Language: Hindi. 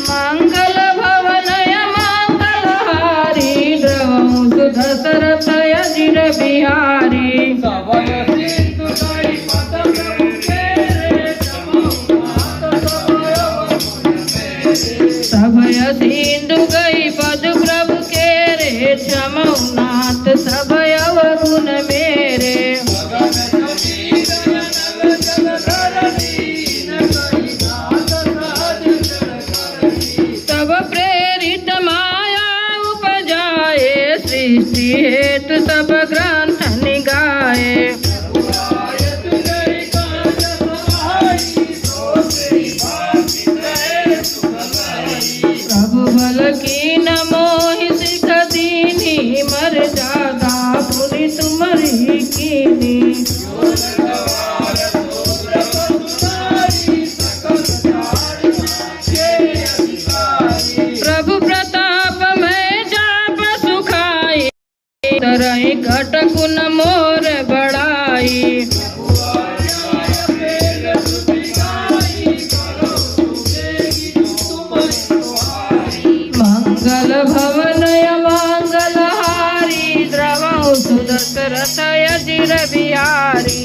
मंगल भवनय मंगलहारी द्रवं सुदशरथ अजिर बिहारी सभय सिंधु गई पद प्रभु के रे क्षमौ नाथ सभय अवगुण मेरे तब प्रेरित माया उपजाए सृष्टि हेतु सब ग्रंथ निगाए प्रभु बल की न मोहि सिख दीनी मर्यादा पुनि तुम्हारी कीनी प्रभु प्रताप में जाप सुखाई तरहि घट कुन मोर बढ़ाई मंगल भवनय मंगलहारी द्रवं सुदशरथ अजिर बिहारी।